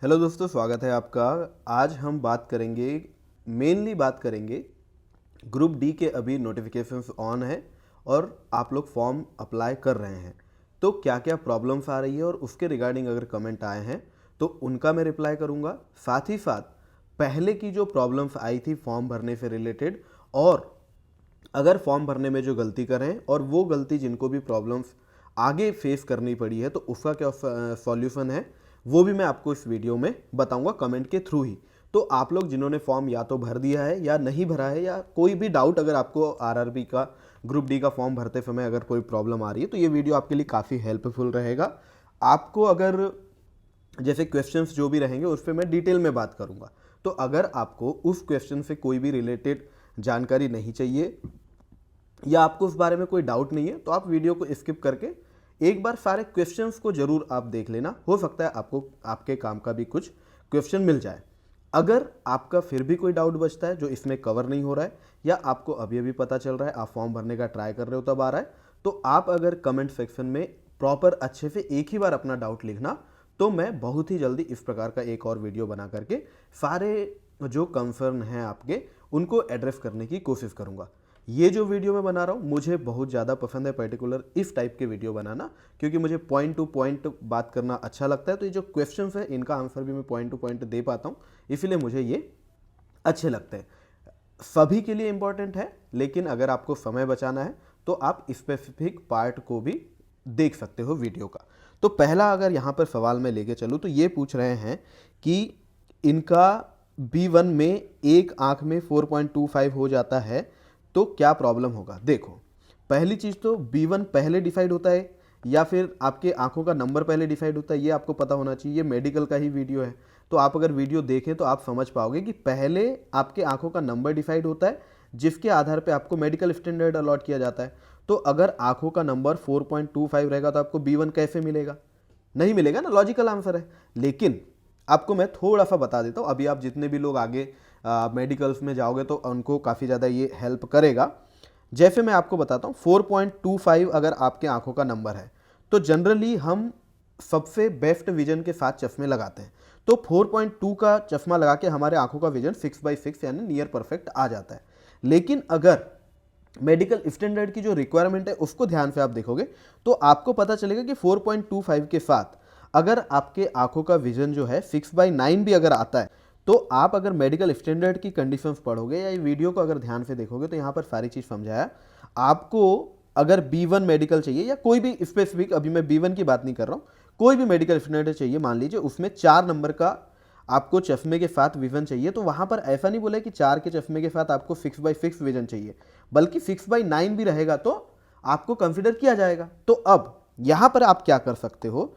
Hello दोस्तों, स्वागत है आपका। आज हम मेनली बात करेंगे ग्रुप डी के अभी नोटिफिकेशंस ऑन है और आप लोग फॉर्म अप्लाई कर रहे हैं, तो क्या क्या प्रॉब्लम्स आ रही है और उसके रिगार्डिंग अगर कमेंट आए हैं तो उनका मैं रिप्लाई करूंगा। साथ ही साथ पहले की जो प्रॉब्लम्स आई थी फॉर्म भरने से रिलेटेड, और अगर फॉर्म भरने में जो गलती करें और वो गलती जिनको भी प्रॉब्लम्स आगे फेस करनी पड़ी है तो उसका क्या सॉल्यूशन है, वो भी मैं आपको इस वीडियो में बताऊंगा कमेंट के थ्रू ही। तो आप लोग जिन्होंने फॉर्म या तो भर दिया है या नहीं भरा है, या कोई भी डाउट अगर आपको आरआरबी का ग्रुप डी का फॉर्म भरते समय अगर कोई प्रॉब्लम आ रही है तो ये वीडियो आपके लिए काफ़ी हेल्पफुल रहेगा। आपको अगर जैसे क्वेश्चंस जो भी रहेंगे उस पर मैं डिटेल में बात करूंगा, तो अगर आपको उस क्वेश्चन से कोई भी रिलेटेड जानकारी नहीं चाहिए या आपको उस बारे में कोई डाउट नहीं है तो आप वीडियो को स्किप करके एक बार सारे क्वेश्चंस को जरूर आप देख लेना। हो सकता है आपको आपके काम का भी कुछ क्वेश्चन मिल जाए। अगर आपका फिर भी कोई डाउट बचता है जो इसमें कवर नहीं हो रहा है या आपको अभी अभी पता चल रहा है, आप फॉर्म भरने का ट्राई कर रहे हो तब आ रहा है, तो आप अगर कमेंट सेक्शन में प्रॉपर अच्छे से एक ही बार अपना डाउट लिखना, तो मैं बहुत ही जल्दी इस प्रकार का एक और वीडियो बना करके सारे जो कंसर्न हैं आपके उनको एड्रेस करने की कोशिश करूंगा। ये जो वीडियो मैं बना रहा हूँ मुझे बहुत ज़्यादा पसंद है, पर्टिकुलर इस टाइप के वीडियो बनाना, क्योंकि मुझे पॉइंट टू पॉइंट बात करना अच्छा लगता है। तो ये जो क्वेश्चंस है इनका आंसर भी मैं पॉइंट टू पॉइंट दे पाता हूँ, इसीलिए मुझे ये अच्छे लगते हैं। सभी के लिए इंपॉर्टेंट है, लेकिन अगर आपको समय बचाना है तो आप स्पेसिफिक पार्ट को भी देख सकते हो वीडियो का। तो पहला अगर यहाँ पर सवाल मैं लेके चलूँ तो ये पूछ रहे हैं कि इनका B1 में एक आंख में 4.25 हो जाता है तो क्या प्रॉब्लम होगा। देखो, पहली चीज़ तो B1 पहले डिसाइड होता है या फिर आपके आंखों का नंबर पहले डिसाइड होता है, ये आपको पता होना चाहिए। ये मेडिकल का ही वीडियो है, तो आप अगर वीडियो देखें तो आप समझ पाओगे कि पहले आपके आंखों का नंबर डिसाइड होता है जिसके आधार पे आपको मेडिकल स्टैंडर्ड अलॉट किया जाता है। तो अगर आंखों का नंबर 4.25 रहेगा तो आपको B1 कैसे मिलेगा? नहीं मिलेगा ना, लॉजिकल आंसर है। लेकिन आपको मैं थोड़ा सा बता देता हूँ, अभी आप जितने भी लोग आगे मेडिकल्स में जाओगे तो उनको काफ़ी ज़्यादा ये हेल्प करेगा। जैसे मैं आपको बताता हूँ, 4.25 अगर आपके आंखों का नंबर है तो जनरली हम सबसे बेस्ट विजन के साथ चश्मे लगाते हैं। तो 4.2 का चश्मा लगा के हमारे आंखों का विजन 6/6 यानी नियर परफेक्ट आ जाता है। लेकिन अगर मेडिकल स्टैंडर्ड की जो रिक्वायरमेंट है उसको ध्यान से आप देखोगे तो आपको पता चलेगा कि 4.25 के साथ अगर आपके आंखों का विजन जो है 6/9 भी अगर आता है, तो आप अगर मेडिकल स्टैंडर्ड की कंडीशंस पढ़ोगे या ये वीडियो को अगर ध्यान से देखोगे तो यहाँ पर सारी चीज़ समझाया। आपको अगर B1 मेडिकल चाहिए या कोई भी स्पेसिफिक, अभी मैं B1 की बात नहीं कर रहा हूँ, कोई भी मेडिकल स्टैंडर्ड चाहिए, मान लीजिए उसमें 4 नंबर का आपको चश्मे के साथ विजन चाहिए, तो वहाँ पर ऐसा नहीं बोला कि 4 के चश्मे के साथ आपको 6/6 विजन चाहिए, बल्कि 6/9 भी रहेगा तो आपको कंसिडर किया जाएगा। तो अब यहाँ पर आप क्या कर सकते हो,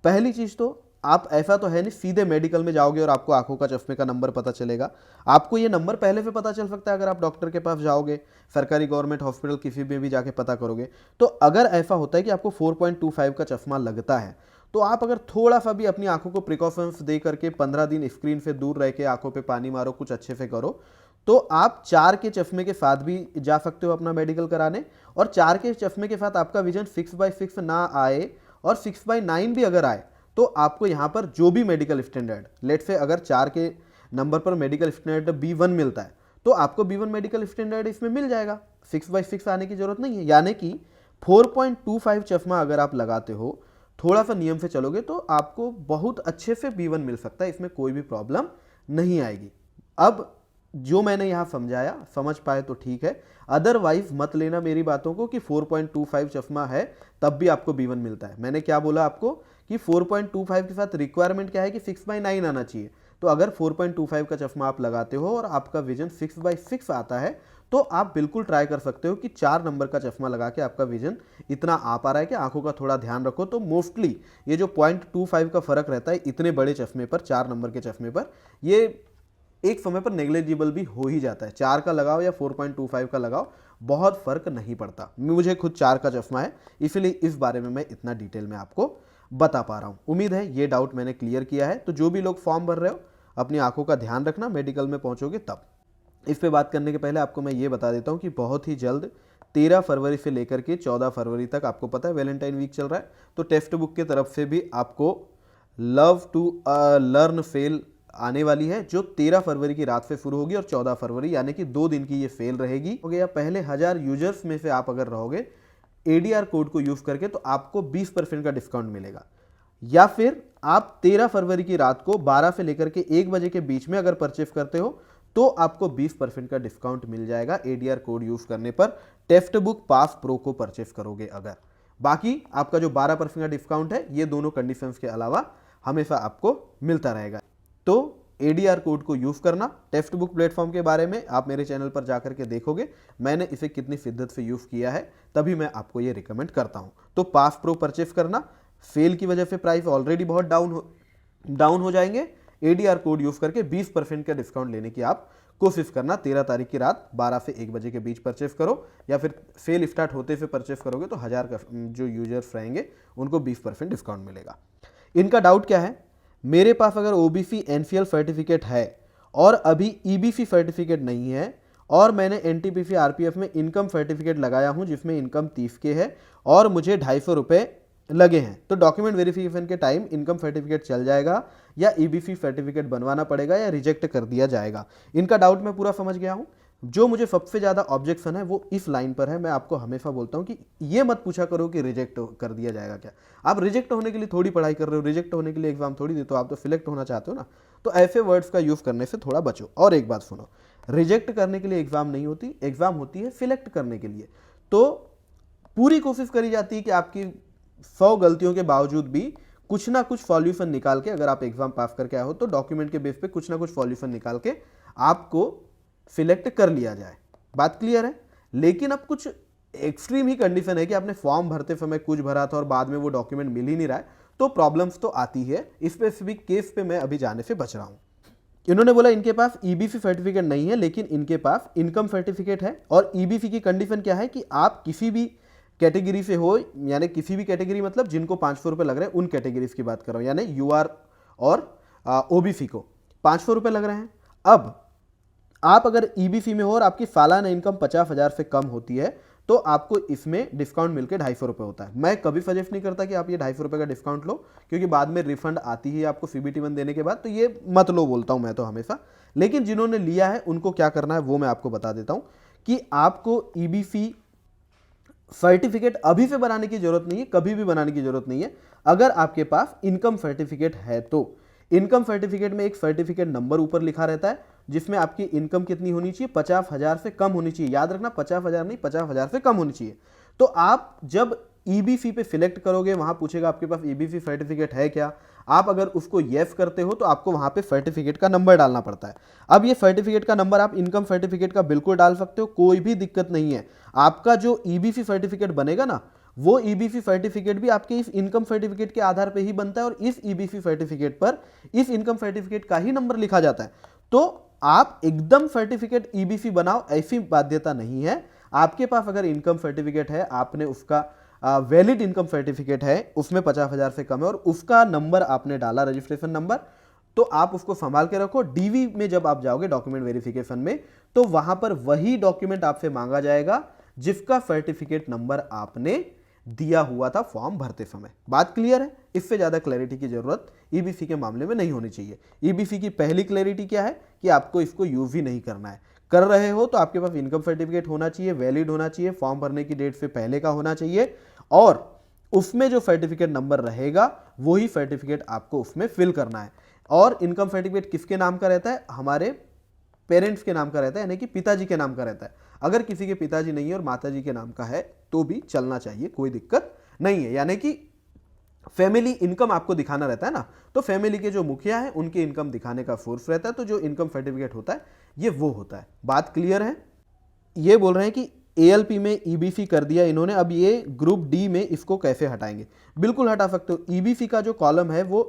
पहली चीज़ तो आप ऐसा तो है नहीं सीधे मेडिकल में जाओगे और आपको आंखों का चश्मे का नंबर पता चलेगा। आपको ये नंबर पहले से पता चल सकता है अगर आप डॉक्टर के पास जाओगे, सरकारी गवर्नमेंट हॉस्पिटल किसी में भी जाके पता करोगे। तो अगर ऐसा होता है कि आपको 4.25 का चश्मा लगता है तो आप अगर थोड़ा सा भी अपनी आंखों को प्रिकॉशंस दे करके 15 दिन स्क्रीन से दूर रह के आंखों पे पानी मारो, कुछ अच्छे से करो, तो आप 4 के चश्मे के साथ भी जा सकते हो अपना मेडिकल कराने। और 4 के चश्मे के साथ आपका विजन 6/6 ना आए और 6/9 भी अगर आए तो आपको यहाँ पर जो भी मेडिकल स्टैंडर्ड, लेट से अगर 4 के नंबर पर मेडिकल स्टैंडर्ड B1 मिलता है तो आपको B1 मेडिकल स्टैंडर्ड इसमें मिल जाएगा, 6/6 आने की जरूरत नहीं है। यानी कि 4.25 चश्मा अगर आप लगाते हो, थोड़ा सा नियम से चलोगे तो आपको बहुत अच्छे से B1 मिल सकता है, इसमें कोई भी प्रॉब्लम नहीं आएगी। अब जो मैंने यहाँ समझाया समझ पाए तो ठीक है, अदरवाइज मत लेना मेरी बातों को कि 4.25 चश्मा है तब भी आपको B1 मिलता है। मैंने क्या बोला आपको कि 4.25 के साथ रिक्वायरमेंट क्या है कि 6/9 आना चाहिए। तो अगर 4.25 का चश्मा आप लगाते हो और आपका विजन 6/6 आता है तो आप बिल्कुल ट्राई कर सकते हो कि 4 नंबर का चश्मा लगा के आपका विजन इतना आ पा रहा है कि आंखों का थोड़ा ध्यान रखो। तो मोस्टली ये जो 0.25 का फर्क रहता है इतने बड़े चश्मे पर, 4 नंबर के चश्मे पर, ये एक समय पर नेग्लिजिबल भी हो ही जाता है। 4 का लगाओ या 4.25 का लगाओ, बहुत फर्क नहीं पड़ता। मुझे खुद 4 का चश्मा है, इसलिए इस बारे में मैं इतना डिटेल में आपको बता पा रहा हूँ। उम्मीद है ये डाउट मैंने क्लियर किया है। तो जो भी लोग फॉर्म भर रहे हो अपनी आंखों का ध्यान रखना, मेडिकल में पहुंचोगे तब। इस पे बात करने के पहले आपको मैं ये बता देता हूँ कि बहुत ही जल्द 13 फरवरी से लेकर के 14 फरवरी तक, आपको पता है वैलेंटाइन वीक चल रहा है, तो टेक्स्ट बुक के तरफ से भी आपको लव टू लर्न फेल आने वाली है, जो 13 फरवरी की रात से शुरू होगी और 14 फरवरी यानी कि 2 दिन की ये फेल रहेगी। हो गया, पहले 1000 यूजर्स में से आप अगर रहोगे एडीआर कोड को यूज करके तो आपको 20% का डिस्काउंट मिलेगा। या फिर आप 13 फरवरी की रात को 12 से लेकर के 1 बजे के बीच में अगर परचेस करते हो तो आपको 20% का डिस्काउंट मिल जाएगा एडीआर कोड यूज करने पर, टेक्स्ट बुक पास प्रो को परचेस करोगे अगर। बाकी आपका जो 12% का डिस्काउंट है ये दोनों कंडीशंस के अलावा हमेशा आपको मिलता रहेगा। तो एडीआर कोड को यूज करना, टेक्स्ट बुक प्लेटफॉर्म के बारे में आप मेरे चैनल पर जाकर के देखोगे मैंने इसे कितनी शिद्दत से यूज किया है, तभी मैं आपको ये रिकमेंड करता हूं। तो पास प्रो परचेस करना, फेल की वजह से प्राइस ऑलरेडी बहुत डाउन हो जाएंगे। एडीआर कोड यूज करके 20% का डिस्काउंट लेने की आप कोशिश करना। 13 तारीख की रात 12 से 1 बजे के बीच परचेस करो, या फिर सेल स्टार्ट होते से परचेस करोगे तो 1000 का जो यूजर्स रहेंगे उनको 20% डिस्काउंट मिलेगा। इनका डाउट क्या है, मेरे पास अगर ओबीसी एनसीएल सर्टिफिकेट है और अभी ईबीसी सर्टिफिकेट नहीं है और मैंने एनटीपीसी आरपीएफ में इनकम सर्टिफिकेट लगाया हूं जिसमें इनकम 30 के है और मुझे 250 रुपये लगे हैं, तो डॉक्यूमेंट वेरिफिकेशन के टाइम इनकम सर्टिफिकेट चल जाएगा या ईबीसी सर्टिफिकेट बनवाना पड़ेगा या रिजेक्ट कर दिया जाएगा। इनका डाउट मैं पूरा समझ गया हूं। जो मुझे सबसे ज़्यादा ऑब्जेक्शन है वो इस लाइन पर है। मैं आपको हमेशा बोलता हूं कि ये मत पूछा करो कि रिजेक्ट कर दिया जाएगा क्या। आप रिजेक्ट होने के लिए थोड़ी पढ़ाई कर रहे हो, रिजेक्ट होने के लिए एग्जाम थोड़ी देते हो, आप तो सिलेक्ट होना चाहते हो ना। तो ऐसे वर्ड्स का यूज़ करने से थोड़ा बचो। और एक बात सुनो, रिजेक्ट करने के लिए एग्जाम नहीं होती, एग्जाम होती है सिलेक्ट करने के लिए। तो पूरी कोशिश करी जाती है कि आपकी 100 गलतियों के बावजूद भी कुछ ना कुछ सॉल्यूशन निकाल के, अगर आप एग्जाम पास करके आए हो तो डॉक्यूमेंट के बेस पे कुछ ना कुछ सॉल्यूशन निकाल के आपको सिलेक्ट कर लिया जाए। बात क्लियर है। लेकिन अब कुछ एक्सट्रीम ही कंडीशन है कि आपने फॉर्म भरते समय कुछ भरा था और बाद में वो डॉक्यूमेंट मिल ही नहीं रहा है, तो प्रॉब्लम्स तो आती है। स्पेसिफिक केस पे मैं अभी जाने से बच रहा हूं। इन्होंने बोला इनके पास ईबीसी सर्टिफिकेट नहीं है लेकिन इनके पास इनकम सर्टिफिकेट है, और ईबीसी की कंडीशन क्या है कि आप किसी भी कैटेगरी से हो, यानी किसी भी कैटेगरी मतलब जिनको 500 रुपये लग रहे हैं उन कैटेगरीज की बात कर रहा हूं, यानी यूआर और ओबीसी को 500 रुपये लग रहे हैं। अब आप अगर ईबीसी में हो और आपकी सालाना इनकम 50,000 से कम होती है तो आपको इसमें डिस्काउंट मिलकर 250 रुपये होता है। मैं कभी सजेस्ट नहीं करता कि आप ये 250 रुपये का डिस्काउंट लो, क्योंकि बाद में रिफंड आती ही आपको सीबीटी 1 देने के बाद, तो ये मत लो बोलता हूं मैं तो हमेशा। लेकिन जिन्होंने लिया है उनको क्या करना है वो मैं आपको बता देता हूं कि आपको ईबीसी सर्टिफिकेट अभी से बनाने की जरूरत नहीं है, कभी भी बनाने की जरूरत नहीं है। अगर आपके पास इनकम सर्टिफिकेट है तो इनकम सर्टिफिकेट में एक सर्टिफिकेट नंबर ऊपर लिखा रहता है जिसमें आपकी इनकम कितनी होनी चाहिए, 50,000 से कम होनी चाहिए। याद रखना 50,000 नहीं, 50,000 से कम होनी चाहिए। तो आप जब ईबीसी पे सिलेक्ट करोगे वहां पूछेगा आपके पास ईबीसी सर्टिफिकेट है क्या। आप अगर उसको येस करते हो तो आपको वहां पे सर्टिफिकेट का नंबर डालना पड़ता है। अब ये सर्टिफिकेट का नंबर आप इनकम सर्टिफिकेट का बिल्कुल डाल सकते हो, कोई भी दिक्कत नहीं है। आपका जो ईबीसी सर्टिफिकेट बनेगा ना, वो ईबीसी सर्टिफिकेट भी आपके इस इनकम सर्टिफिकेट के आधार पे ही बनता है और इस ईबीसी सर्टिफिकेट पर इस इनकम सर्टिफिकेट का ही नंबर लिखा जाता है। तो आप एकदम सर्टिफिकेट ईबीसी बनाओ ऐसी बाध्यता नहीं है। आपके पास अगर इनकम सर्टिफिकेट है, आपने उसका वैलिड इनकम सर्टिफिकेट है, उसमें 50,000 से कम है और उसका नंबर आपने डाला रजिस्ट्रेशन नंबर, तो आप उसको संभाल के रखो। डीवी में जब आप जाओगे डॉक्यूमेंट वेरिफिकेशन में तो वहां पर वही डॉक्यूमेंट आपसे मांगा जाएगा जिसका सर्टिफिकेट नंबर आपने दिया हुआ था फॉर्म भरते समय। बात क्लियर है। इससे ज्यादा क्लैरिटी की जरूरत ईबीसी के मामले में नहीं होनी चाहिए। ईबीसी की पहली क्लैरिटी क्या है कि आपको इसको यूज ही नहीं करना है। कर रहे हो तो आपके पास इनकम सर्टिफिकेट होना चाहिए, वैलिड होना चाहिए, फॉर्म भरने की डेट से पहले का होना चाहिए और उसमें जो सर्टिफिकेट नंबर रहेगा वही सर्टिफिकेट आपको उसमें फिल करना है। और इनकम सर्टिफिकेट किसके नाम का रहता है, हमारे पेरेंट्स के नाम का रहता है, यानी कि पिताजी के नाम का रहता है। अगर किसी के पिताजी नहीं है और माताजी के नाम का है तो भी चलना चाहिए, कोई दिक्कत नहीं है। यानी कि फैमिली इनकम आपको दिखाना रहता है ना, तो फैमिली के जो मुखिया है उनके इनकम दिखाने का सोर्स रहता है, तो जो इनकम सर्टिफिकेट होता है ये वो होता है। बात क्लियर है। ये बोल रहे हैं कि एएलपी में ईबीसी कर दिया इन्होंने, अब ये ग्रुप डी में इसको कैसे हटाएंगे। बिल्कुल हटा सकते हो। ईबीसी का जो कॉलम है वो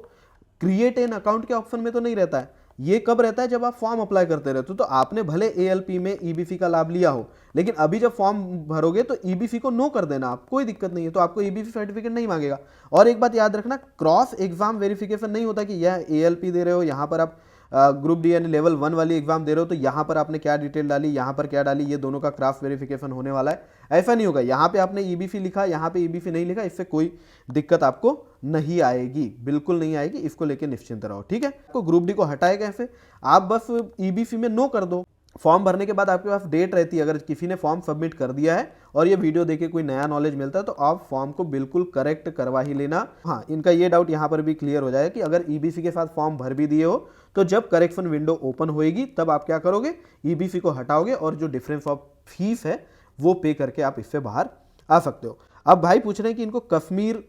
क्रिएट एन अकाउंट के ऑप्शन में तो नहीं रहता है, ये कब रहता है जब आप फॉर्म अप्लाई करते रहते हो। तो आपने भले एएलपी में ईबीसी का लाभ लिया हो, लेकिन अभी जब फॉर्म भरोगे तो ईबीसी को नो कर देना आप, कोई दिक्कत नहीं है। तो आपको ईबीसी सर्टिफिकेट नहीं मांगेगा। और एक बात याद रखना, क्रॉस एग्जाम वेरिफिकेशन नहीं होता कि यह एएलपी दे रहे हो, यहाँ पर आप ग्रुप डी यानी लेवल 1 वाली एग्जाम दे रहे हो तो यहाँ पर आपने क्या डिटेल डाली, यहाँ पर क्या डाली, ये दोनों का क्रॉस वेरिफिकेशन होने वाला है। ऐसा नहीं होगा यहाँ पे आपने ईबीसी लिखा, यहाँ पे ईबीसी नहीं लिखा, इससे कोई दिक्कत आपको नहीं आएगी, बिल्कुल नहीं आएगी, इसको लेके निश्चिंत रहो, ठीक है। आपको ग्रुप डी को हटाए कैसे, आप बस ईबीसी में नो कर दो। फॉर्म भरने के बाद आपके पास डेट रहती है, अगर किसी ने फॉर्म सबमिट कर दिया है और ये वीडियो देखे कोई नया नॉलेज मिलता है तो आप फॉर्म को बिल्कुल करेक्ट करवा ही लेना। हाँ, इनका ये डाउट यहाँ पर भी क्लियर हो जाएगा कि अगर ईबीसी के साथ फॉर्म भर भी दिए हो तो जब करेक्शन विंडो ओपन होएगी तब आप क्या करोगे, ईबीसी को हटाओगे और जो डिफरेंस ऑफ फीस है वो पे करके आप इससे बाहर आ सकते हो। अब भाई पूछ रहे हैं कि इनको कश्मीर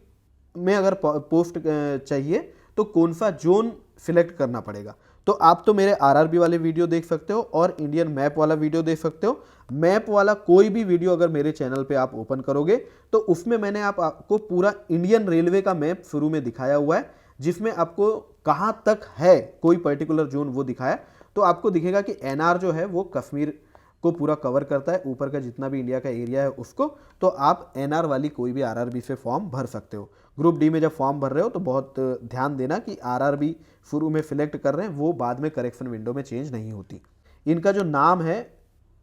में अगर पोस्ट चाहिए तो कौन सा जोन सिलेक्ट करना पड़ेगा। तो आप तो मेरे आरआरबी वाले वीडियो देख सकते हो और इंडियन मैप वाला वीडियो देख सकते हो। मैप वाला कोई भी वीडियो अगर मेरे चैनल पे आप ओपन करोगे तो उसमें मैंने आपको पूरा इंडियन रेलवे का मैप शुरू में दिखाया हुआ है, जिसमें आपको कहाँ तक है कोई पर्टिकुलर जोन वो दिखाया। तो आपको दिखेगा कि एनआर जो है वो कश्मीर को पूरा कवर करता है, ऊपर का जितना भी इंडिया का एरिया है उसको। तो आप एनआर वाली कोई भी आरआरबी से फॉर्म भर सकते हो। ग्रुप डी में जब फॉर्म भर रहे हो तो बहुत ध्यान देना कि आरआरबी शुरू में सिलेक्ट कर रहे हैं वो बाद में करेक्शन विंडो में चेंज नहीं होती। इनका जो नाम है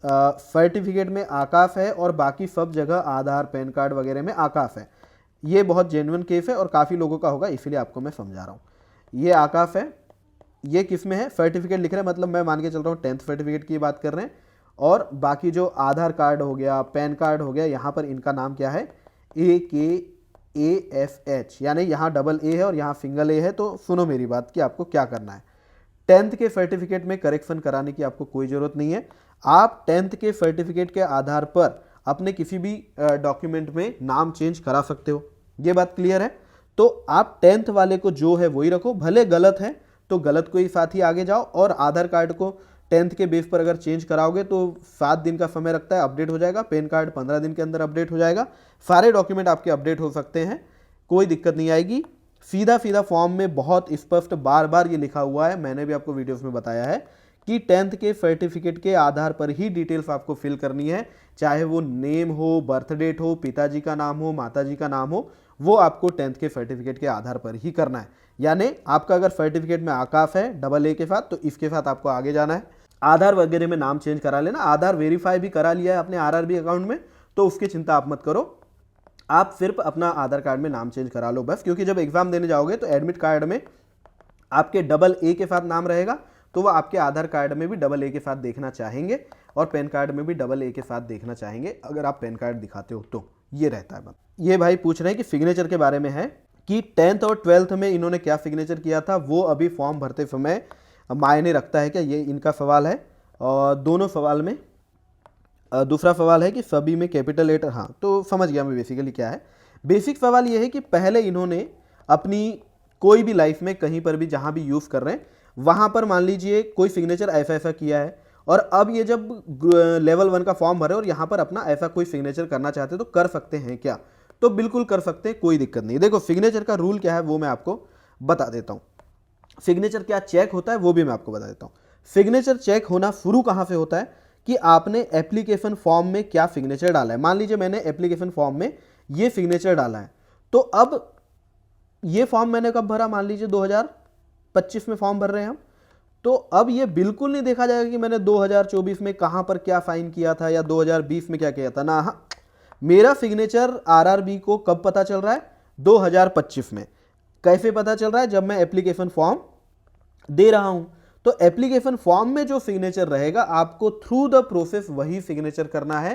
सर्टिफिकेट में आकाश है और बाकी सब जगह आधार पैन कार्ड वगैरह में आकाश है। ये बहुत जेन्युइन केस है और काफ़ी लोगों का होगा, इसीलिए आपको मैं समझा रहा हूँ। ये आकाश है, ये किस में है, सर्टिफिकेट लिख रहे हैं, मतलब मैं मान के चल रहा हूँ 10th सर्टिफिकेट की बात कर रहे हैं। और बाकी जो आधार कार्ड हो गया, पैन कार्ड हो गया, यहाँ पर इनका नाम क्या है, AKAFH, यानी यहाँ डबल ए है और यहाँ सिंगल ए है। तो सुनो मेरी बात कि आपको क्या करना है। 10th के सर्टिफिकेट में करेक्शन कराने की आपको कोई ज़रूरत नहीं है। आप 10th के सर्टिफिकेट के आधार पर अपने किसी भी डॉक्यूमेंट में नाम चेंज करा सकते हो, ये बात क्लियर है। तो आप 10th वाले को जो है वही रखो, भले गलत है तो गलत को ही साथ ही आगे जाओ। और आधार कार्ड को 10th के बेस पर अगर चेंज कराओगे तो 7 दिन का समय लगता है, अपडेट हो जाएगा। पैन कार्ड 15 दिन के अंदर अपडेट हो जाएगा। सारे डॉक्यूमेंट आपके अपडेट हो सकते हैं, कोई दिक्कत नहीं आएगी। सीधा सीधा फॉर्म में बहुत स्पष्ट बार बार ये लिखा हुआ है, मैंने भी आपको वीडियोस में बताया है कि 10th के सर्टिफिकेट के आधार पर ही डिटेल्स आपको फिल करनी है, चाहे वो नेम हो, बर्थ डेट हो, पिताजी का नाम हो, माताजी का नाम हो, वो आपको 10th के सर्टिफिकेट के आधार पर ही करना है। यानी आपका अगर सर्टिफिकेट में आकाश है डबल ए के साथ तो इसके साथ आपको आगे जाना है। आधार वगैरह में नाम चेंज करा लेना, आधार वेरीफाई भी करा लिया है अपने आरआरबी अकाउंट में तो उसकी चिंता आप मत करो, आप सिर्फ अपना आधार कार्ड में नाम चेंज करा लो बस। क्योंकि जब एग्जाम देने जाओगे तो एडमिट कार्ड में आपके डबल ए के साथ नाम रहेगा तो वो आपके आधार कार्ड में भी डबल ए के साथ देखना चाहेंगे और पैन कार्ड में भी डबल ए के साथ देखना चाहेंगे अगर आप पैन कार्ड दिखाते हो तो। ये रहता है बात। ये भाई पूछ रहे हैं कि सिग्नेचर के बारे में है कि 10th और 12th में इन्होंने क्या सिग्नेचर किया था वो अभी फॉर्म भरते समय मायने रखता है क्या, ये इनका सवाल है। और दोनों सवाल में दूसरा सवाल है कि सभी में कैपिटल लेटर, हाँ तो समझ गया मैं बेसिकली क्या है। बेसिक सवाल ये है कि पहले इन्होंने अपनी कोई भी लाइफ में कहीं पर भी जहाँ भी यूज़ कर रहे हैं वहाँ पर मान लीजिए कोई सिग्नेचर ऐसा ऐसा किया है और अब ये जब लेवल 1 का फॉर्म भरे और यहाँ पर अपना ऐसा कोई सिग्नेचर करना चाहते तो कर सकते हैं क्या, तो बिल्कुल कर सकते हैं, कोई दिक्कत नहीं। देखो सिग्नेचर का रूल क्या है वो मैं आपको बता देता हूँ। सिग्नेचर क्या चेक होता है वो भी मैं आपको बता देता हूँ। सिग्नेचर चेक होना शुरू कहाँ से होता है कि आपने एप्लीकेशन फॉर्म में क्या सिग्नेचर डाला है। मान लीजिए मैंने एप्लीकेशन फॉर्म में ये सिग्नेचर डाला है तो अब ये फॉर्म मैंने कब भरा, मान लीजिए 2025 में फॉर्म भर रहे हैं हम, तो अब ये बिल्कुल नहीं देखा जाएगा कि मैंने 2024 में कहाँ पर क्या साइन किया था या 2020 में क्या किया था ना। हाँ, मेरा सिग्नेचर आरआरबी को कब पता चल रहा है, 2025 में। कैसे पता चल रहा है, जब मैं एप्लीकेशन फॉर्म दे रहा हूं तो एप्लीकेशन फॉर्म में जो सिग्नेचर रहेगा आपको थ्रू द प्रोसेस वही सिग्नेचर करना है।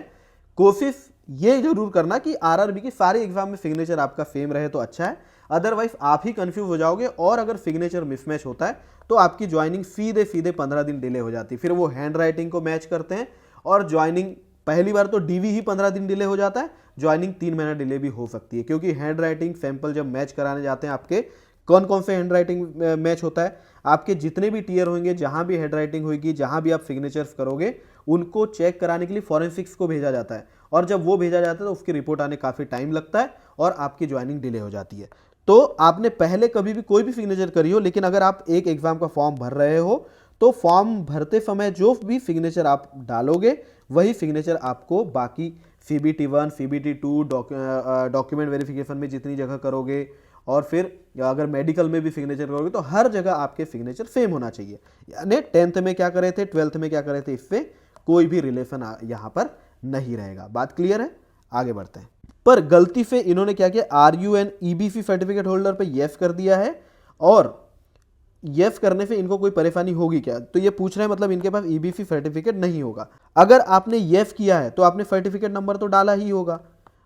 कोशिश ये जरूर करना कि आरआरबी के सारे एग्जाम में सिग्नेचर आपका सेम रहे तो अच्छा है, अदरवाइज आप ही कंफ्यूज हो जाओगे और अगर सिग्नेचर मिसमैच होता है तो आपकी ज्वाइनिंग सीधे सीधे 15 दिन डिले हो जाती है। फिर वो हैंड राइटिंग को मैच करते हैं और ज्वाइनिंग पहली बार तो डीवी ही 15 दिन डिले हो जाता है, ज्वाइनिंग 3 महीना डिले भी हो सकती है। क्योंकि हैंड राइटिंग सैंपल जब मैच कराने जाते हैं आपके कौन कौन से हैंड राइटिंग मैच होता है, आपके जितने भी टीयर होंगे जहां भी हैंड राइटिंग होगी जहां भी आप सिग्नेचर्स करोगे उनको चेक कराने के लिए फॉरेंसिक्स को भेजा जाता है और जब वो भेजा जाता है तो उसकी रिपोर्ट आने काफ़ी टाइम लगता है और आपकी ज्वाइनिंग डिले हो जाती है। तो आपने पहले कभी भी कोई भी सिग्नेचर करी हो, लेकिन अगर आप एक एग्जाम का फॉर्म भर रहे हो तो फॉर्म भरते समय जो भी सिग्नेचर आप डालोगे वही सिग्नेचर आपको बाकी CBT1 CBT2 डॉक्यूमेंट वेरिफिकेशन में जितनी जगह करोगे और फिर अगर मेडिकल में भी सिग्नेचर करोगे तो हर जगह आपके सिग्नेचर सेम होना चाहिए। यानी 10th में क्या करे थे, 12th में क्या करे थे, इससे कोई भी रिलेशन यहाँ पर नहीं रहेगा। बात क्लियर है? आगे बढ़ते हैं। पर गलती से इन्होंने क्या किया, RU and EBC certificate holder पे यस कर दिया है, और यस करने से इनको कोई परेशानी होगी क्या, तो ये पूछ रहे हैं, मतलब इनके पास EBC सर्टिफिकेट नहीं होगा। अगर आपने यस किया है तो आपने सर्टिफिकेट नंबर तो डाला ही होगा।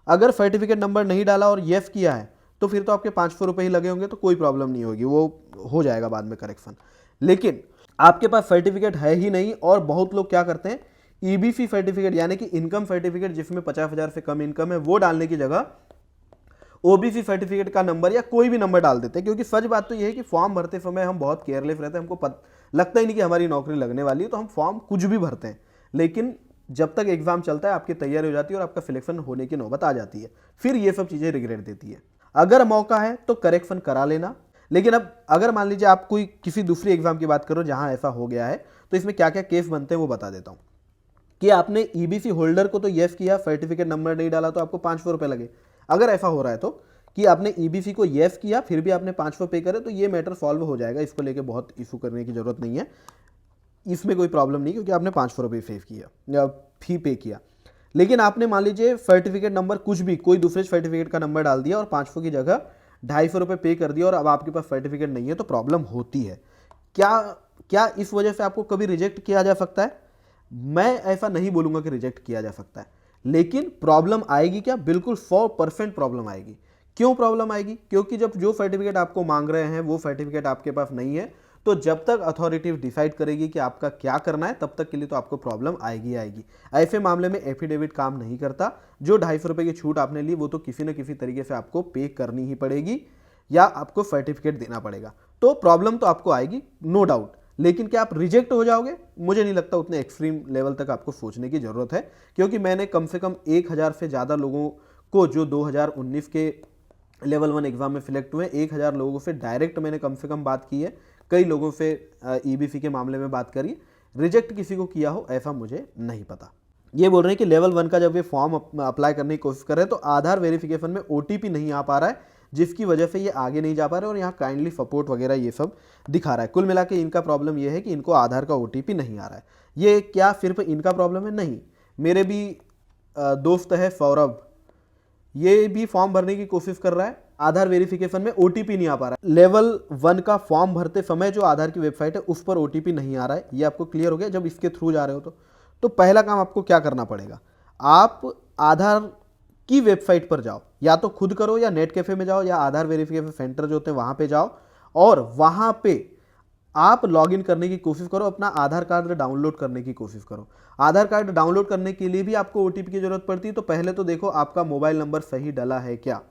अगर सर्टिफिकेट नंबर नहीं डाला और यस किया है तो फिर तो आपके 500 रुपये ही लगे होंगे, तो कोई प्रॉब्लम नहीं होगी, वो हो जाएगा बाद में करेक्शन। लेकिन आपके पास सर्टिफिकेट है ही नहीं, और बहुत लोग क्या करते हैं, EBC सर्टिफिकेट यानी कि इनकम सर्टिफिकेट जिसमें 50,000 से कम इनकम है, वो डालने की जगह OBC सर्टिफिकेट का नंबर या कोई भी नंबर डाल देते हैं। क्योंकि सच बात तो यह है कि फॉर्म भरते समय हम बहुत केयरलेस रहते हैं, हमको लगता ही नहीं कि हमारी नौकरी लगने वाली है, तो हम फॉर्म कुछ भी भरते हैं। लेकिन जब तक एग्जाम चलता है, आपकी तैयारी हो जाती है और आपका सिलेक्शन होने की नौबत आ जाती है, फिर ये सब चीज़ें रिग्रेट देती है। अगर मौका है तो करेक्शन करा लेना। लेकिन अब अगर मान लीजिए आप कोई किसी दूसरी एग्जाम की बात करो जहां ऐसा हो गया है, तो इसमें क्या क्या केस बनते हैं वो बता देता हूं। कि आपने EBC होल्डर को तो यस किया, सर्टिफिकेट नंबर नहीं डाला तो आपको 500 रुपये लगे। अगर ऐसा हो रहा है तो कि आपने EBC को यस किया फिर भी आपने 500 पे करे, तो ये मैटर सॉल्व हो जाएगा, इसको लेके बहुत इशू करने की जरूरत नहीं है, इसमें कोई प्रॉब्लम नहीं, क्योंकि आपने 500 रुपये सेव किया या फी पे किया। लेकिन आपने मान लीजिए सर्टिफिकेट नंबर कुछ भी कोई दूसरे सर्टिफिकेट का नंबर डाल दिया और 500 की जगह 250 रुपये पे कर दिया, और अब आपके पास सर्टिफिकेट नहीं है, तो प्रॉब्लम होती है। क्या इस वजह से आपको कभी रिजेक्ट किया जा सकता है? मैं ऐसा नहीं बोलूंगा कि रिजेक्ट किया जा सकता है, लेकिन प्रॉब्लम आएगी क्या? बिल्कुल 100% प्रॉब्लम आएगी। क्यों प्रॉब्लम आएगी? क्योंकि जब जो सर्टिफिकेट आपको मांग रहे हैं वो सर्टिफिकेट आपके पास नहीं है, तो जब तक अथॉरिटी डिसाइड करेगी कि आपका क्या करना है, तब तक के लिए तो आपको प्रॉब्लम आएगी आएगी। ऐसे मामले में एफिडेविट काम नहीं करता। जो 250 रुपये की छूट आपने ली वो तो किसी न किसी तरीके से आपको पे करनी ही पड़ेगी, या आपको सर्टिफिकेट देना पड़ेगा। तो प्रॉब्लम तो आपको आएगी, नो डाउट। लेकिन क्या आप रिजेक्ट हो जाओगे? मुझे नहीं लगता उतने एक्सट्रीम लेवल तक आपको सोचने की जरूरत है, क्योंकि मैंने कम से कम 1000 से ज़्यादा लोगों को जो 2019 के लेवल 1 एग्जाम में सिलेक्ट हुए, 1000 लोगों से डायरेक्ट मैंने कम से कम बात की है, कई लोगों से EBC के मामले में बात करी। रिजेक्ट किसी को किया हो ऐसा मुझे नहीं पता। ये बोल रहे हैं कि लेवल 1 का जब ये फॉर्म अप्लाई करने की कोशिश कर रहे हैं तो आधार वेरिफिकेशन में OTP नहीं आ पा रहा है, जिसकी वजह से ये आगे नहीं जा पा रहे, और यहाँ काइंडली सपोर्ट वगैरह ये सब दिखा रहा है। कुल मिला के इनका प्रॉब्लम ये है कि इनको आधार का OTP नहीं आ रहा है। ये क्या सिर्फ इनका प्रॉब्लम है? नहीं, मेरे भी दोस्त है सौरभ, ये भी फॉर्म भरने की कोशिश कर रहा है, आधार वेरिफिकेशन में OTP नहीं आ पा रहा है। लेवल 1 का फॉर्म भरते समय जो आधार की वेबसाइट है उस पर OTP नहीं आ रहा है। ये आपको क्लियर हो गया? जब इसके थ्रू जा रहे हो तो पहला काम आपको क्या करना पड़ेगा, आप आधार की वेबसाइट पर जाओ, या तो खुद करो या नेट कैफे में जाओ या आधार वेरिफिकेशन सेंटर जो होते हैं वहां पे जाओ, और वहां पे आप लॉगिन करने की कोशिश करो, अपना आधार कार्ड डाउनलोड करने की कोशिश करो। आधार कार्ड डाउनलोड करने के लिए भी आपको OTP की जरूरत पड़ती है, तो पहले तो देखो आपका मोबाइल नंबर सही डला है क्या।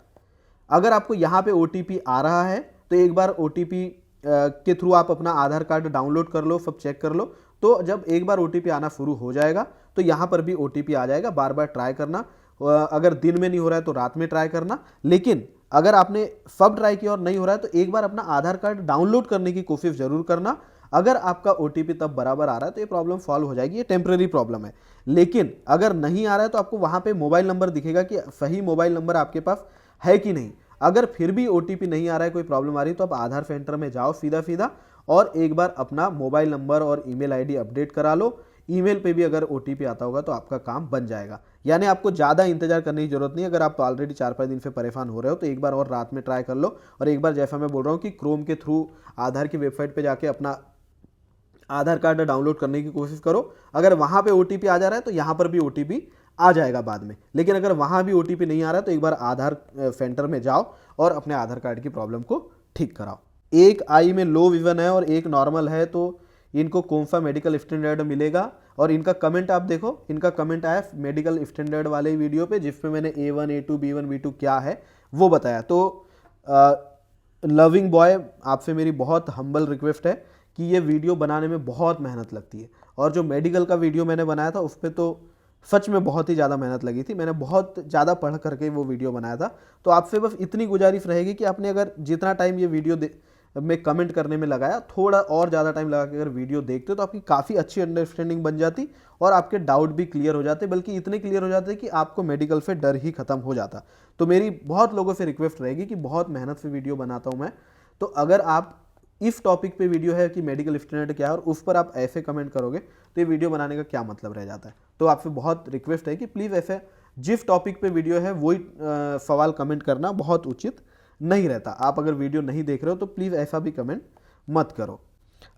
अगर आपको यहाँ पे OTP आ रहा है तो एक बार OTP के थ्रू आप अपना आधार कार्ड डाउनलोड कर लो, सब चेक कर लो। तो जब एक बार OTP आना शुरू हो जाएगा तो यहाँ पर भी OTP आ जाएगा। बार बार ट्राई करना, अगर दिन में नहीं हो रहा है तो रात में ट्राई करना। लेकिन अगर आपने सब ट्राई किया और नहीं हो रहा है तो एक बार अपना आधार कार्ड डाउनलोड करने की कोशिश जरूर करना। अगर आपका OTP तब बराबर आ रहा है तो ये प्रॉब्लम सॉल्व हो जाएगी, ये टेम्परेरी प्रॉब्लम है। लेकिन अगर नहीं आ रहा है तो आपको वहाँ पे मोबाइल नंबर दिखेगा कि सही मोबाइल नंबर आपके पास है कि नहीं। अगर फिर भी OTP नहीं आ रहा है, कोई प्रॉब्लम आ रही है, तो आप आधार सेंटर में जाओ सीधा और एक बार अपना मोबाइल नंबर और ईमेल ID अपडेट करा लो। ईमेल पे भी अगर OTP आता होगा तो आपका काम बन जाएगा। यानी आपको ज़्यादा इंतजार करने की जरूरत नहीं। अगर आप ऑलरेडी 4-5 दिन से परेशान हो रहे हो तो एक बार और रात में ट्राई कर लो, और एक बार जैसा मैं बोल रहा हूँ कि क्रोम के थ्रू आधार की वेबसाइट पे जाके अपना आधार कार्ड डाउनलोड करने की कोशिश करो। अगर वहाँ पे OTP आ जा रहा है तो यहाँ पर भी OTP आ जाएगा बाद में। लेकिन अगर वहाँ भी OTP नहीं आ रहा है तो एक बार आधार सेंटर में जाओ और अपने आधार कार्ड की प्रॉब्लम को ठीक कराओ। एक आई में लो विजन है और एक नॉर्मल है, तो इनको कौन सा मेडिकल स्टैंडर्ड मिलेगा। और इनका कमेंट आप देखो, इनका कमेंट आया मेडिकल स्टैंडर्ड वाले वीडियो पे, जिसपे मैंने A1 A2 B1 B2 क्या है वो बताया। तो लविंग बॉय, आपसे मेरी बहुत हम्बल रिक्वेस्ट है कि ये वीडियो बनाने में बहुत मेहनत लगती है, और जो मेडिकल का वीडियो मैंने बनाया था उस पर तो सच में बहुत ही ज़्यादा मेहनत लगी थी। मैंने बहुत ज़्यादा पढ़ करके वो वीडियो बनाया था। तो आपसे बस इतनी गुजारिश रहेगी कि आपने अगर जितना टाइम ये वीडियो में कमेंट करने में लगाया, थोड़ा और ज़्यादा टाइम लगा के अगर वीडियो देखते तो आपकी काफ़ी अच्छी अंडरस्टैंडिंग बन जाती और आपके डाउट भी क्लियर हो जाते, बल्कि इतने क्लियर हो जाते कि आपको मेडिकल से डर ही खत्म हो जाता। तो मेरी बहुत लोगों से रिक्वेस्ट रहेगी कि बहुत मेहनत से वीडियो बनाता हूँ मैं, तो अगर आप इस टॉपिक पे वीडियो है कि मेडिकल स्टूडेंट क्या है और उस पर आप ऐसे कमेंट करोगे तो ये वीडियो बनाने का क्या मतलब रह जाता है। तो आपसे बहुत रिक्वेस्ट है कि प्लीज़ ऐसे जिस टॉपिक पे वीडियो है वही सवाल कमेंट करना बहुत उचित नहीं रहता। आप अगर वीडियो नहीं देख रहे हो तो प्लीज़ ऐसा भी कमेंट मत करो।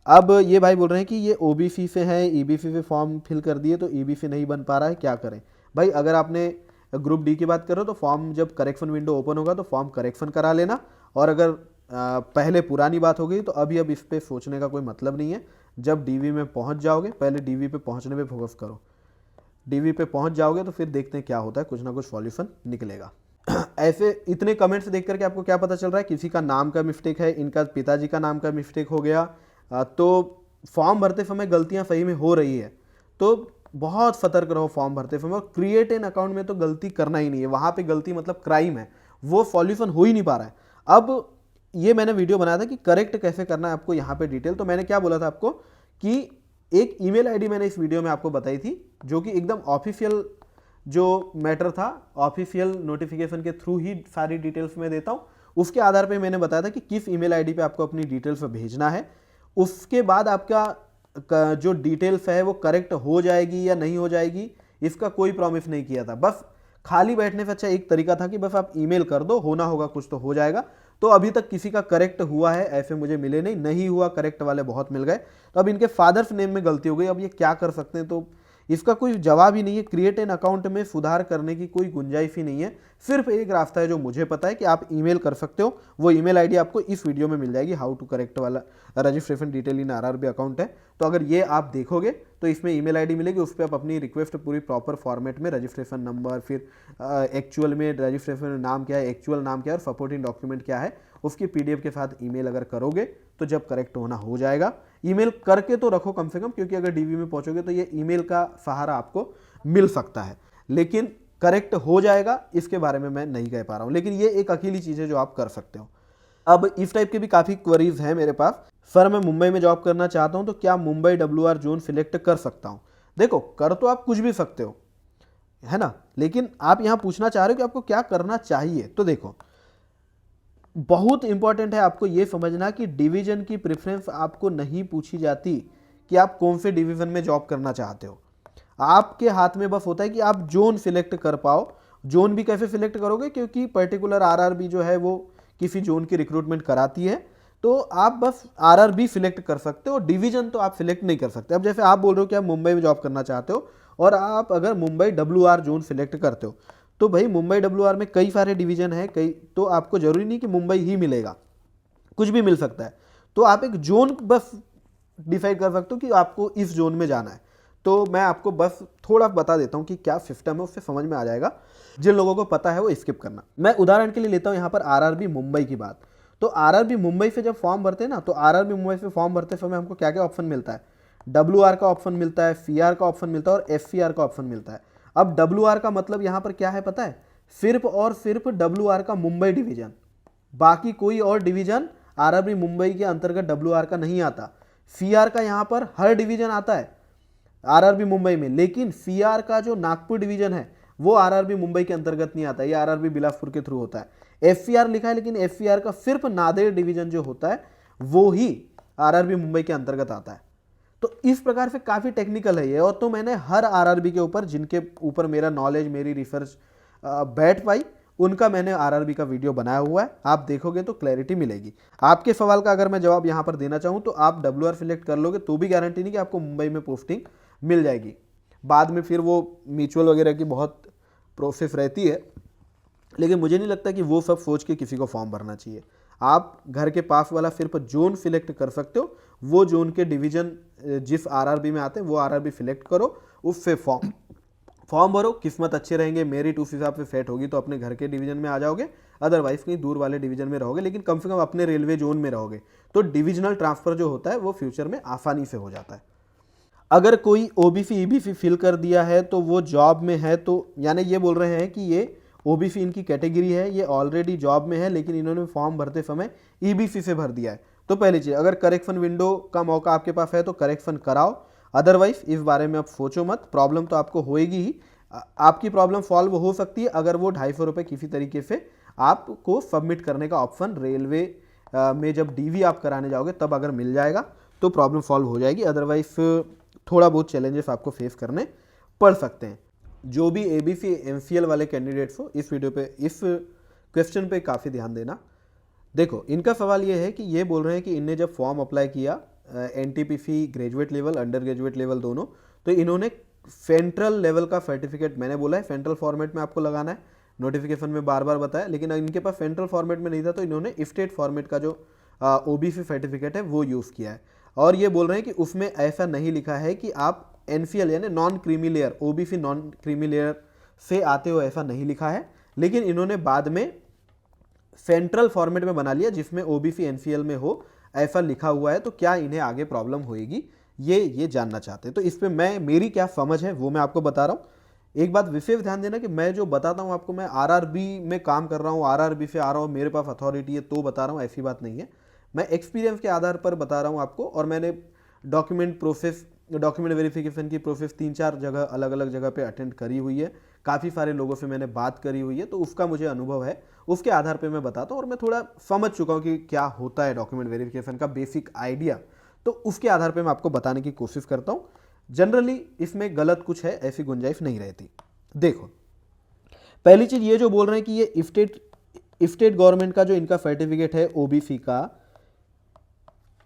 अब ये भाई बोल रहे हैं कि ये ओबीसी से है, ईबीसी से फॉर्म फिल कर दिए तो ईबीसी नहीं बन पा रहा है, क्या करें? भाई अगर आपने ग्रुप डी की बात करो तो फॉर्म जब करेक्शन विंडो ओपन होगा तो फॉर्म करेक्शन करा लेना, और अगर पहले पुरानी बात हो गई तो अभी अब इस पर सोचने का कोई मतलब नहीं है। जब डीवी में पहुंच जाओगे, पहले डीवी पे पहुंचने पे फोकस करो। डीवी पे पहुंच जाओगे तो फिर देखते हैं क्या होता है, कुछ ना कुछ सॉल्यूशन निकलेगा। ऐसे इतने कमेंट्स देख करके आपको क्या पता चल रहा है? किसी का नाम का मिस्टेक है, इनका पिताजी का नाम का मिस्टेक हो गया। तो फॉर्म भरते समय गलतियां सही में हो रही है तो बहुत सतर्क रहो फॉर्म भरते समय। और क्रिएट एन अकाउंट में तो गलती करना ही नहीं है, वहाँ पे गलती मतलब क्राइम है, वो सॉल्यूशन हो ही नहीं पा रहा है। अब ये मैंने वीडियो बनाया था कि करेक्ट कैसे करना है आपको यहाँ पे डिटेल। तो मैंने क्या बोला था आपको कि एक ईमेल आईडी मैंने इस वीडियो में आपको बताई थी जो कि एकदम ऑफिशियल जो मैटर था, ऑफिशियल नोटिफिकेशन के थ्रू ही सारी डिटेल्स मैं देता हूँ। उसके आधार पे मैंने बताया था कि किस ईमेल आईडी पे आपको अपनी डिटेल्स भेजना है। उसके बाद आपका जो डिटेल्स है वो करेक्ट हो जाएगी या नहीं हो जाएगी, इसका कोई प्रॉमिस नहीं किया था। बस खाली बैठने से अच्छा एक तरीका था कि बस आप ईमेल कर दो, होना होगा कुछ तो हो जाएगा। तो अभी तक किसी का करेक्ट हुआ है ऐसे मुझे मिले नहीं हुआ, करेक्ट वाले बहुत मिल गए। तो अब इनके फादर्स नेम में गलती हो गई, अब ये क्या कर सकते हैं? तो इसका कोई जवाब ही नहीं है। क्रिएट एन अकाउंट में सुधार करने की कोई गुंजाइश ही नहीं है। सिर्फ एक रास्ता है जो मुझे पता है कि आप ईमेल कर सकते हो, वो ईमेल आईडी आपको इस वीडियो में मिल जाएगी, हाउ टू करेक्ट वाला registration detail in RRB account है। तो अगर ये आप देखोगे तो इसमें ईमेल आईडी मिलेगी, उस पर आप अपनी रिक्वेस्ट पूरी प्रॉपर फॉर्मेट में, रजिस्ट्रेशन नंबर, फिर एक्चुअल में रजिस्ट्रेशन नाम क्या है, एक्चुअल नाम क्या है और सपोर्टिंग डॉक्यूमेंट क्या है, उसकी पीडीएफ के साथ ईमेल अगर करोगे तो जब करेक्ट होना हो जाएगा। ईमेल करके तो रखो कम से कम, क्योंकि अगर डीवी में पहुंचोगे तो ये ईमेल का सहारा आपको मिल सकता है, लेकिन करेक्ट हो जाएगा इसके बारे में मैं नहीं कह पा रहा हूं। लेकिन ये एक अकेली चीज़ है जो आप कर सकते हो। अब इस टाइप के भी काफ़ी क्वेरीज हैं मेरे पास। सर मैं मुंबई में जॉब करना चाहता हूं तो क्या मुंबई WR जोन सिलेक्ट कर सकता हूं? देखो, कर तो आप कुछ भी सकते हो, है ना, लेकिन आप यहां पूछना चाह रहे हो कि आपको क्या करना चाहिए। तो देखो, बहुत इंपॉर्टेंट है आपको ये समझना कि डिवीजन की प्रेफरेंस आपको नहीं पूछी जाती कि आप कौन से डिवीजन में जॉब करना चाहते हो। आपके हाथ में बस होता है कि आप जोन सिलेक्ट कर पाओ। जोन भी कैसे सिलेक्ट करोगे? क्योंकि पर्टिकुलर आरआरबी जो है वो किसी जोन की रिक्रूटमेंट कराती है, तो आप बस आरआरबी सिलेक्ट कर सकते हो, डिवीजन तो आप सिलेक्ट नहीं कर सकते। अब जैसे आप बोल रहे हो कि आप मुंबई में जॉब करना चाहते हो और आप अगर मुंबई WR जोन सिलेक्ट करते हो तो भाई मुंबई WR में कई सारे डिवीजन है, कई, तो आपको जरूरी नहीं कि मुंबई ही मिलेगा, कुछ भी मिल सकता है। तो आप एक जोन बस डिसाइड कर सकते हो कि आपको इस जोन में जाना है। तो मैं आपको बस थोड़ा बता देता हूँ कि क्या सिस्टम है, उससे समझ में आ जाएगा। जिन लोगों को पता है वो स्किप करना। मैं उदाहरण के लिए लेता हूँ यहाँ पर आरआरबी मुंबई की बात। तो आरआरबी मुंबई से जब फॉर्म भरते हैं ना, तो आरआरबी मुंबई से फॉर्म भरते समय हमको क्या क्या ऑप्शन मिलता है? WR का ऑप्शन मिलता है, CR का ऑप्शन मिलता है और FCR का ऑप्शन मिलता है। अब WR का मतलब यहाँ पर क्या है पता है? सिर्फ और सिर्फ WR का मुंबई डिवीजन, बाकी कोई और डिवीजन आरआरबी मुंबई के अंतर्गत WR का नहीं आता। CR का यहाँ पर हर डिवीजन आता है आरआरबी मुंबई में, लेकिन CR का जो नागपुर डिवीजन है वो आरआरबी मुंबई के अंतर्गत नहीं आता, ये आरआरबी बिलासपुर के थ्रू होता है। FCR लिखा है, लेकिन FCR का सिर्फ नांदेड़ डिवीजन जो होता है वो ही आरआरबी मुंबई के अंतर्गत आता है। तो इस प्रकार से काफ़ी टेक्निकल है ये। और तो मैंने हर आरआरबी के ऊपर, जिनके ऊपर मेरा नॉलेज, मेरी रिसर्च बैठ पाई, उनका मैंने आरआरबी का वीडियो बनाया हुआ है। आप देखोगे तो क्लैरिटी मिलेगी। आपके सवाल का अगर मैं जवाब यहाँ पर देना चाहूँ तो आप WR सिलेक्ट कर लोगे तो भी गारंटी नहीं कि आपको मुंबई में पोस्टिंग मिल जाएगी। बाद में फिर वो म्यूचुअल वगैरह की बहुत प्रोसेस रहती है, लेकिन मुझे नहीं लगता कि वो सब सोच के किसी को फॉर्म भरना चाहिए। आप घर के पास वाला सिर्फ जोन सिलेक्ट कर सकते हो, वो जोन के डिवीजन जिस आरआरबी में आते हैं वो आरआरबी सिलेक्ट करो, उससे फॉर्म भरो। किस्मत अच्छे रहेंगे, मेरिट उस हिसाब से सेट होगी तो अपने घर के डिवीजन में आ जाओगे, अदरवाइज कहीं दूर वाले डिवीजन में रहोगे, लेकिन कम से कम अपने रेलवे जोन में रहोगे। तो डिविजनल ट्रांसफर जो होता है वो फ्यूचर में आसानी से हो जाता है। अगर कोई OBC EBC फिल कर दिया है तो वो जॉब में है, तो यानी ये बोल रहे हैं कि ये OBC इनकी कैटेगरी है, ये ऑलरेडी जॉब में है, लेकिन इन्होंने फॉर्म भरते समय EBC से भर दिया है, तो पहली चीज़, अगर करेक्शन विंडो का मौका आपके पास है तो करेक्शन कराओ, अदरवाइज इस बारे में आप सोचो मत। प्रॉब्लम तो आपको होएगी ही, आपकी प्रॉब्लम सॉल्व हो सकती है अगर वो 250 रुपये किसी तरीके से आपको सबमिट करने का ऑप्शन रेलवे में जब डीवी आप कराने जाओगे तब अगर मिल जाएगा तो प्रॉब्लम सॉल्व हो जाएगी, अदरवाइज थोड़ा बहुत चैलेंजेस आपको फेस करने पड़ सकते हैं। जो भी एबीसी एमसीएल वाले कैंडिडेट्स हो, इस वीडियो पे इस क्वेश्चन पे काफ़ी ध्यान देना। देखो, इनका सवाल ये है कि ये बोल रहे हैं कि इनने जब फॉर्म अप्लाई किया NTPC graduate level, under graduate level दोनों, तो इन्होंने सेंट्रल लेवल का सर्टिफिकेट, मैंने बोला है सेंट्रल फॉर्मेट में आपको लगाना है, नोटिफिकेशन में बार बार बताया, लेकिन इनके पास सेंट्रल फॉर्मेट में नहीं था तो इन्होंने स्टेट फॉर्मेट का जो ओबीसी सर्टिफिकेट है वो यूज़ किया है। और ये बोल रहे हैं कि उसमें ऐसा नहीं लिखा है कि आप एनसीएल यानी non creamy layer, OBC non creamy layer से आते हो, ऐसा नहीं लिखा है, लेकिन इन्होंने बाद में सेंट्रल फॉर्मेट में बना लिया जिसमें ओबीसी एनसीएल में हो, ऐसा लिखा हुआ है। तो क्या इन्हें आगे प्रॉब्लम होएगी, ये जानना चाहते हैं। तो इस पर मेरी क्या समझ है वो मैं आपको बता रहा हूँ। एक बात विशेष ध्यान देना कि मैं जो बताता हूँ आपको, मैं आरआरबी में काम कर रहा हूँ, आरआरबी से आ रहा हूँ, मेरे पास अथॉरिटी है तो बता रहा हूँ, ऐसी बात नहीं है। मैं एक्सपीरियंस के आधार पर बता रहा हूँ आपको, और मैंने डॉक्यूमेंट वेरिफिकेशन की प्रोसेस 3-4 जगह अलग अलग जगह पे अटेंड करी हुई है, काफ़ी सारे लोगों से मैंने बात करी हुई है, तो उसका मुझे अनुभव है, उसके आधार पे मैं बताता हूँ, और मैं थोड़ा समझ चुका हूँ कि क्या होता है डॉक्यूमेंट वेरिफिकेशन का बेसिक आइडिया, तो उसके आधार पे मैं आपको बताने की कोशिश करता हूँ। जनरली इसमें गलत कुछ है ऐसी गुंजाइश नहीं रहती। देखो, पहली चीज़ ये जो बोल रहे हैं कि ये स्टेट गवर्नमेंट का जो इनका सर्टिफिकेट है ओबीसी का,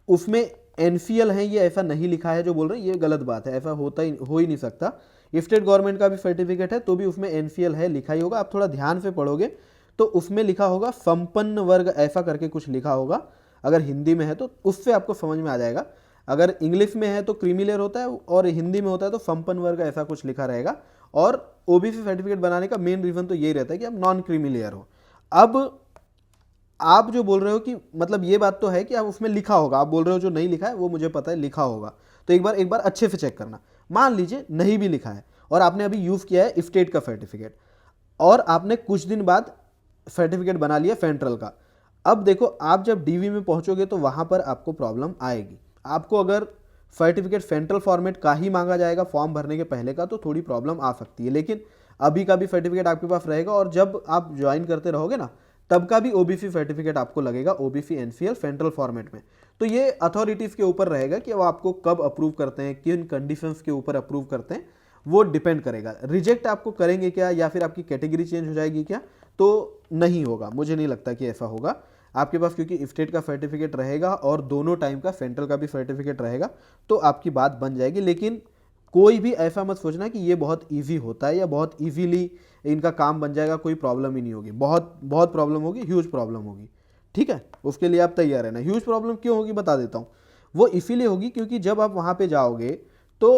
उसमें एनसीएल है, ये ऐसा नहीं लिखा है जो बोल रहे हैं, ये गलत बात है, ऐसा हो ही नहीं सकता। स्टेट गवर्नमेंट का भी सर्टिफिकेट है तो भी उसमें एनसीएल है लिखा ही होगा। आप थोड़ा ध्यान से पढ़ोगे तो उसमें लिखा होगा संपन्न वर्ग, ऐसा करके कुछ लिखा होगा। अगर हिंदी में है तो उससे आपको समझ में आ जाएगा, अगर इंग्लिश में है तो क्रीमी लेयर होता है और हिंदी में होता है तो संपन्न वर्ग, ऐसा कुछ लिखा रहेगा। और ओबीसी सर्टिफिकेट बनाने का मेन रीज़न तो यही रहता है कि आप नॉन क्रीमी लेयर हो। अब आप जो बोल रहे हो कि मतलब ये बात तो है कि आप उसमें लिखा होगा, आप बोल रहे हो जो नहीं लिखा है वो मुझे पता है, लिखा होगा, तो एक बार अच्छे से चेक करना। मान लीजिए नहीं भी लिखा है और आपने अभी यूज़ किया है स्टेट का सर्टिफिकेट, और आपने कुछ दिन बाद सर्टिफिकेट बना लिया सेंट्रल का। अब देखो, आप जब डीवी में पहुंचोगे तो वहां पर आपको प्रॉब्लम आएगी। आपको अगर सर्टिफिकेट सेंट्रल फॉर्मेट का ही मांगा जाएगा फॉर्म भरने के पहले का, तो थोड़ी प्रॉब्लम आ सकती है, लेकिन अभी का भी सर्टिफिकेट आपके पास रहेगा, और जब आप ज्वाइन करते रहोगे ना तब का भी ओबीसी सर्टिफिकेट आपको लगेगा, ओबीसी एनसीएल सेंट्रल फॉर्मेट में। तो ये अथॉरिटीज़ के ऊपर रहेगा कि वो आपको कब अप्रूव करते हैं, किन कंडीशंस के ऊपर अप्रूव करते हैं, वो डिपेंड करेगा। रिजेक्ट आपको करेंगे क्या, या फिर आपकी कैटेगरी चेंज हो जाएगी क्या, तो नहीं होगा, मुझे नहीं लगता कि ऐसा होगा आपके पास, क्योंकि स्टेट का सर्टिफिकेट रहेगा और दोनों टाइम का सेंट्रल का भी सर्टिफिकेट रहेगा, तो आपकी बात बन जाएगी। लेकिन कोई भी ऐसा मत सोचना कि ये बहुत इजी होता है या बहुत इजीली इनका काम बन जाएगा, कोई प्रॉब्लम ही नहीं होगी। बहुत प्रॉब्लम होगी, ह्यूज प्रॉब्लम होगी, ठीक है। उसके लिए आप तैयार रहना। ह्यूज प्रॉब्लम क्यों होगी बता देता हूँ। वो इसीलिए होगी क्योंकि जब आप वहाँ पे जाओगे तो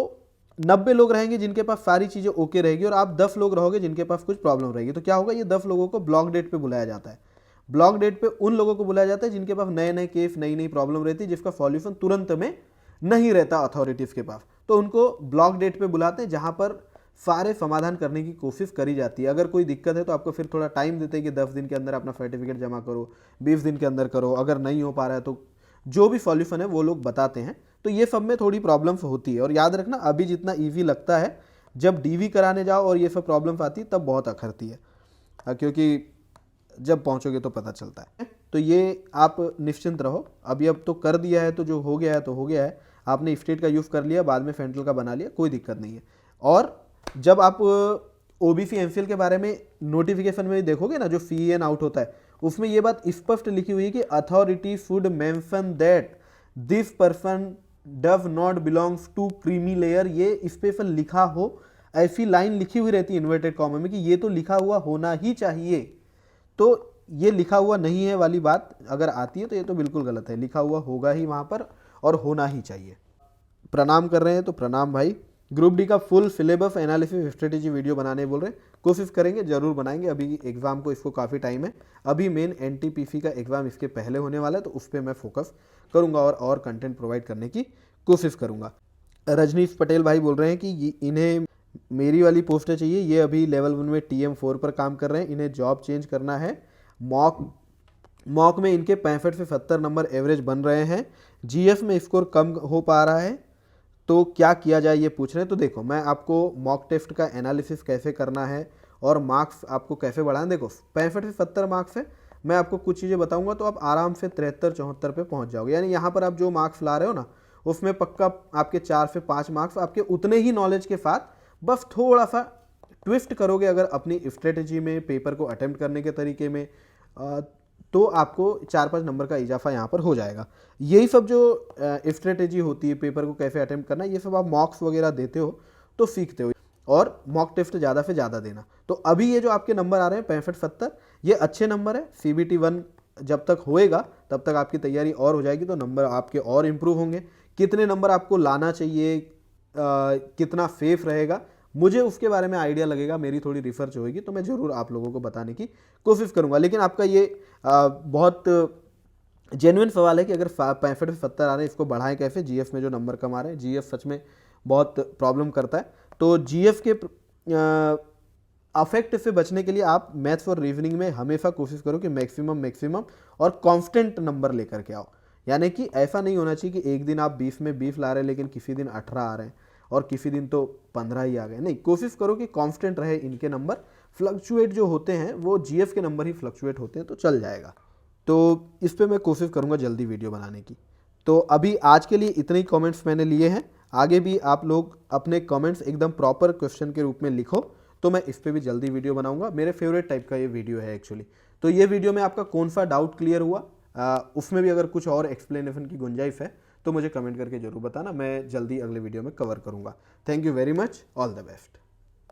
90 लोग रहेंगे जिनके पास सारी चीज़ें ओके रहेगी, और आप 10 लोग रहोगे जिनके पास कुछ प्रॉब्लम रहेगी। तो क्या होगा, ये 10 लोगों को ब्लॉक डेट पर बुलाया जाता है। ब्लॉक डेट पे उन लोगों को बुलाया जाता है जिनके पास नए नए केस, नई नई प्रॉब्लम रहती है, जिसका सॉल्यूशन तुरंत में नहीं रहता अथॉरिटीज़ के पास, तो उनको ब्लॉक डेट पे बुलाते हैं जहां पर सारे समाधान करने की कोशिश करी जाती है। अगर कोई दिक्कत है तो आपको फिर थोड़ा टाइम देते हैं कि 10 दिन के अंदर अपना सर्टिफिकेट जमा करो, 20 दिन के अंदर करो, अगर नहीं हो पा रहा है तो जो भी सॉल्यूशन है वो लोग बताते हैं। तो ये सब में थोड़ी प्रॉब्लम्स होती है, और याद रखना अभी जितना ईजी लगता है, जब डीवी कराने जाओ और ये सब प्रॉब्लम्स आती है तब बहुत अखरती है, क्योंकि जब पहुंचोगे तो पता चलता है। तो ये आप निश्चिंत रहो, अभी अब तो कर दिया है तो जो हो गया है तो हो गया है, आपने स्टेट का यूज़ कर लिया, बाद में सेंट्रल का बना लिया, कोई दिक्कत नहीं है। और जब आप ओबीसी एमसीएल के बारे में नोटिफिकेशन में देखोगे ना, जो सीएन आउट होता है, उसमें ये बात स्पष्ट लिखी हुई है कि authority should mention that this person does not belongs to creamy layer. ये स्पेशल लिखा हो, ऐसी लाइन लिखी हुई रहती है इन्वर्टेड कॉमा में कि ये तो लिखा हुआ होना ही चाहिए। तो ये लिखा हुआ नहीं है वाली बात अगर आती है तो ये तो बिल्कुल गलत है, लिखा हुआ होगा ही वहाँ पर और होना ही चाहिए। प्रणाम कर रहे हैं तो प्रणाम भाई। ग्रुप डी का full syllabus analysis strategy video बनाने बोल रहे हैं, कोशिश करेंगे, जरूर बनाएंगे। अभी एग्जाम को इसको काफ़ी टाइम है, अभी मेन एनटीपीसी का एग्जाम इसके पहले होने वाला है, तो उस पर मैं फोकस करूँगा और कंटेंट प्रोवाइड करने की कोशिश करूँगा। रजनीश पटेल भाई बोल रहे हैं कि इन्हें मेरी वाली पोस्टें चाहिए, ये अभी लेवल 1 में TM4 पर काम कर रहे हैं, इन्हें जॉब चेंज करना है, मॉक में इनके 65 से 70 नंबर एवरेज बन रहे हैं, जीएफ में स्कोर कम हो पा रहा है, तो क्या किया जाए ये पूछ रहे हैं। तो देखो मैं आपको मॉक टेस्ट का एनालिसिस कैसे करना है और मार्क्स आपको कैसे बढ़ाना, देखो 65 से 70 मार्क्स है, मैं आपको कुछ चीज़ें बताऊंगा तो आप आराम से 73-74 पे पहुंच जाओगे। यानी यहाँ पर आप जो मार्क्स ला रहे हो ना, उसमें पक्का आपके 4 से 5 मार्क्स आपके उतने ही नॉलेज के साथ बस थोड़ा सा ट्विस्ट करोगे अगर अपनी स्ट्रेटेजी में, पेपर को अटेम्प्ट करने के तरीके में, तो आपको 4-5 नंबर का इजाफा यहाँ पर हो जाएगा। यही सब जो स्ट्रेटेजी होती है पेपर को कैसे अटेम्प्ट करना, ये सब आप मॉक्स वगैरह देते हो तो सीखते हो, और मॉक टेस्ट ज़्यादा से ज़्यादा देना। तो अभी ये जो आपके नंबर आ रहे हैं 65-70, ये अच्छे नंबर है। CBT 1 जब तक होएगा तब तक आपकी तैयारी और हो जाएगी, तो नंबर आपके और इम्प्रूव होंगे। कितने नंबर आपको लाना चाहिए, कितना सेफ रहेगा, मुझे उसके बारे में आइडिया लगेगा, मेरी थोड़ी रिसर्च होगी तो मैं ज़रूर आप लोगों को बताने की कोशिश करूंगा। लेकिन आपका ये बहुत जेन्युइन सवाल है कि अगर 65 से 70 आ रहे हैं, इसको बढ़ाएं कैसे। जीएफ में जो नंबर कम आ रहे हैं, जीएफ सच में बहुत प्रॉब्लम करता है, तो जीएफ के अफेक्ट से बचने के लिए आप मैथ्स और रीजनिंग में हमेशा कोशिश करो कि मैक्सिमम और कांस्टेंट नंबर लेकर के आओ। यानी कि ऐसा नहीं होना चाहिए कि एक दिन आप 20 में 20 ला रहे हैं लेकिन किसी दिन 18 आ रहे हैं और किसी दिन तो 15 ही आ गए। नहीं, कोशिश करो कि कांस्टेंट रहे इनके नंबर। फ्लक्चुएट जो होते हैं वो जीएफ के नंबर ही फ्लक्चुएट होते हैं, तो चल जाएगा। तो इस पर मैं कोशिश करूंगा जल्दी वीडियो बनाने की। तो अभी आज के लिए इतने ही कमेंट्स मैंने लिए हैं, आगे भी आप लोग अपने कमेंट्स एकदम प्रॉपर क्वेश्चन के रूप में लिखो, तो मैं इस पर भी जल्दी वीडियो बनाऊंगा। मेरे फेवरेट टाइप का ये वीडियो है एक्चुअली। तो ये वीडियो में आपका कौन सा डाउट क्लियर हुआ, उसमें भी अगर कुछ और एक्सप्लेनेशन की गुंजाइश है तो मुझे कमेंट करके जरूर बताना, मैं जल्दी अगले वीडियो में कवर करूंगा। Thank you very much, all the best.